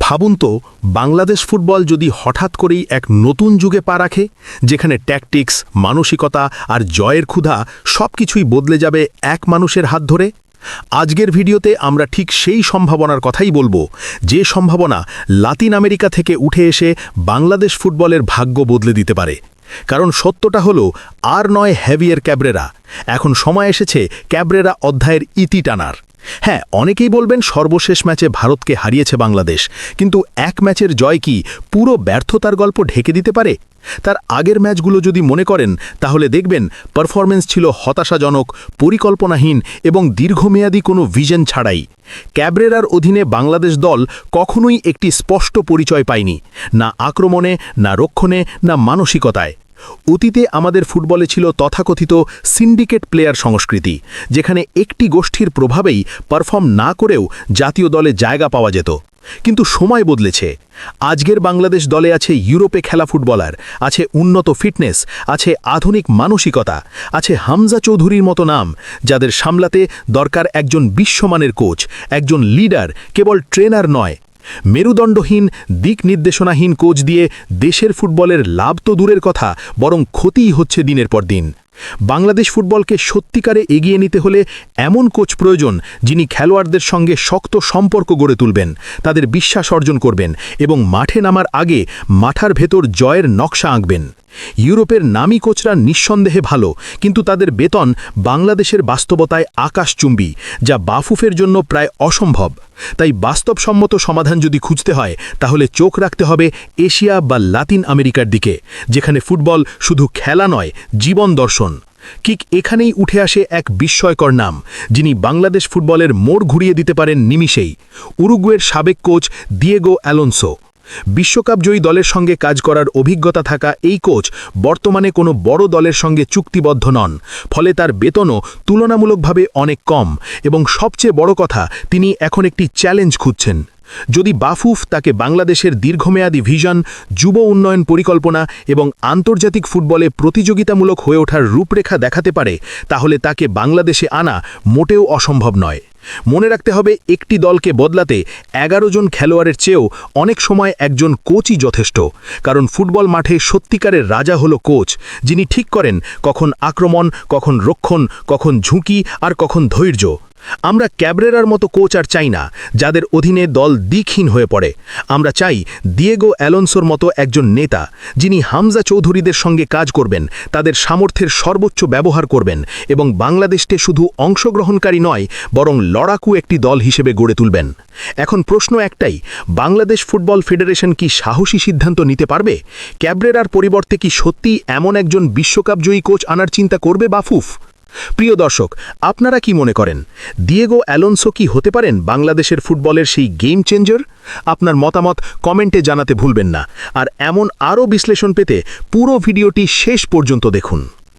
ভাবুন তো বাংলাদেশ ফুটবল যদি হঠাৎ করেই এক নতুন যুগে পা রাখে, যেখানে ট্যাকটিক্স, মানসিকতা আর জয়ের ক্ষুধা সবকিছুই বদলে যাবে এক মানুষের হাত ধরে। আজকের ভিডিওতে আমরা ঠিক সেই সম্ভাবনার কথাই বলবো, যে সম্ভাবনা লাতিন আমেরিকা থেকে উঠে এসে বাংলাদেশ ফুটবলের ভাগ্য বদলে দিতে পারে। কারণ সত্যটা হলো, আর নয় হ্যাভিয়ার ক্যাব্রেরা, এখন সময় এসেছে ক্যাব্রেরা অধ্যায়ের ইতি টানার। হ্যাঁ, অনেকেই বলবেন সর্বশেষ ম্যাচে ভারতকে হারিয়েছে বাংলাদেশ, কিন্তু এক ম্যাচের জয় কি পুরো ব্যর্থতার গল্প ঢেকে দিতে পারে? তার আগের ম্যাচগুলো যদি মনে করেন, তাহলে দেখবেন পারফরমেন্স ছিল হতাশাজনক, পরিকল্পনাহীন এবং দীর্ঘমেয়াদী কোনো ভিশন ছাড়াই। ক্যাব্রেরার অধীনে বাংলাদেশ দল কখনোই একটি স্পষ্ট পরিচয় পায়নি, না আক্রমণে, না রক্ষণে, না মানসিকতায়। অতীতে আমাদের ফুটবলে ছিল তথাকথিত সিন্ডিকেট প্লেয়ার সংস্কৃতি, যেখানে একটি গোষ্ঠীর প্রভাবেই পারফর্ম না করেও জাতীয় দলে জায়গা পাওয়া যেত। কিন্তু সময় বদলেছে। আজকের বাংলাদেশ দলে আছে ইউরোপে খেলা ফুটবলার, আছে উন্নত ফিটনেস, আছে আধুনিক মানসিকতা, আছে হামজা চৌধুরীর মতো নাম, যাদের সামলাতে দরকার একজন বিশ্বমানের কোচ, একজন লিডার, কেবল ট্রেনার নয়। মেরুদণ্ডহীন, দিক নির্দেশনাহীন কোচ দিয়ে দেশের ফুটবলের লাভ তো দূরের কথা, বরং ক্ষতিই হচ্ছে দিনের পর দিন। বাংলাদেশ ফুটবলকে সত্যিকারে এগিয়ে নিতে হলে এমন কোচ প্রয়োজন, যিনি খেলোয়াড়দের সঙ্গে শক্ত সম্পর্ক গড়ে তুলবেন, তাদের বিশ্বাস অর্জন করবেন এবং মাঠে নামার আগে মাঠার ভেতর জয়ের নকশা আঁকবেন। ইউরোপের নামী কোচরা নিঃসন্দেহে ভালো, কিন্তু তাদের বেতন বাংলাদেশের বাস্তবতায় আকাশচুম্বী, যা বাফুফের জন্য প্রায় অসম্ভব। তাই বাস্তবসম্মত সমাধান যদি খুঁজতে হয়, তাহলে চোখ রাখতে হবে এশিয়া বা লাতিন আমেরিকার দিকে, যেখানে ফুটবল শুধু খেলা নয়, জীবন দর্শন। ঠিক এখানেই উঠে আসে এক বিস্ময়কর নাম, যিনি বাংলাদেশ ফুটবলের মোড় ঘুরিয়ে দিতে পারেন নিমিষেই। উরুগুয়ের সাবেক কোচ দিয়েগো অ্যালোনসো। বিশ্বকাপজয়ী দলের সঙ্গে কাজ করার অভিজ্ঞতা থাকা এই কোচ বর্তমানে কোনো বড় দলের সঙ্গে চুক্তিবদ্ধ নন, ফলে তার বেতনও তুলনামূলকভাবে অনেক কম, এবং সবচেয়ে বড় কথা, তিনি এখন একটি চ্যালেঞ্জ খুঁজছেন। যদি বাফুফ তাকে বাংলাদেশের দীর্ঘমেয়াদী ভিশন, যুব উন্নয়ন পরিকল্পনা এবং আন্তর্জাতিক ফুটবলে প্রতিযোগিতামূলক হয়ে ওঠার রূপরেখা দেখাতে পারে, তাহলে তাকে বাংলাদেশে আনা মোটেও অসম্ভব নয়। মনে রাখতে হবে, একটি দলকে বদলাতে 11 জন খেলোয়াড়ের চেয়েও অনেক সময় একজন কোচই যথেষ্ট। কারণ ফুটবল মাঠে সত্যিকারের রাজা হলো কোচ, যিনি ঠিক করেন কখন আক্রমণ, কখন রক্ষণ, কখন ঝুঁকি আর কখন ধৈর্য। আমরা ক্যাব্রেরার মতো কোচ আর চাই না, যাদের অধীনে দল দিকহীন হয়ে পড়ে। আমরা চাই দিয়েগো অ্যালোনসোর মতো একজন নেতা, যিনি হামজা চৌধুরীদের সঙ্গে কাজ করবেন, তাদের সামর্থ্যের সর্বোচ্চ ব্যবহার করবেন এবং বাংলাদেশকে শুধু অংশগ্রহণকারী নয়, বরং লড়াকু একটি দল হিসেবে গড়ে তুলবেন। এখন প্রশ্ন একটাই, বাংলাদেশ ফুটবল ফেডারেশন কি সাহসী সিদ্ধান্ত নিতে পারবে? ক্যাব্রেরার পরিবর্তে কি সত্যি এমন একজন বিশ্বকাপজয়ী কোচ আনার চিন্তা করবে বাফুফ? প্রিয় দর্শক, আপনারা কি মনে করেন, দিয়েগো অ্যালোনসো কি হতে পারেন বাংলাদেশের ফুটবলের সেই গেম চেঞ্জার? আপনার মতামত কমেন্টে জানাতে ভুলবেন না। আর এমন আরও বিশ্লেষণ পেতে পুরো ভিডিওটি শেষ পর্যন্ত দেখুন।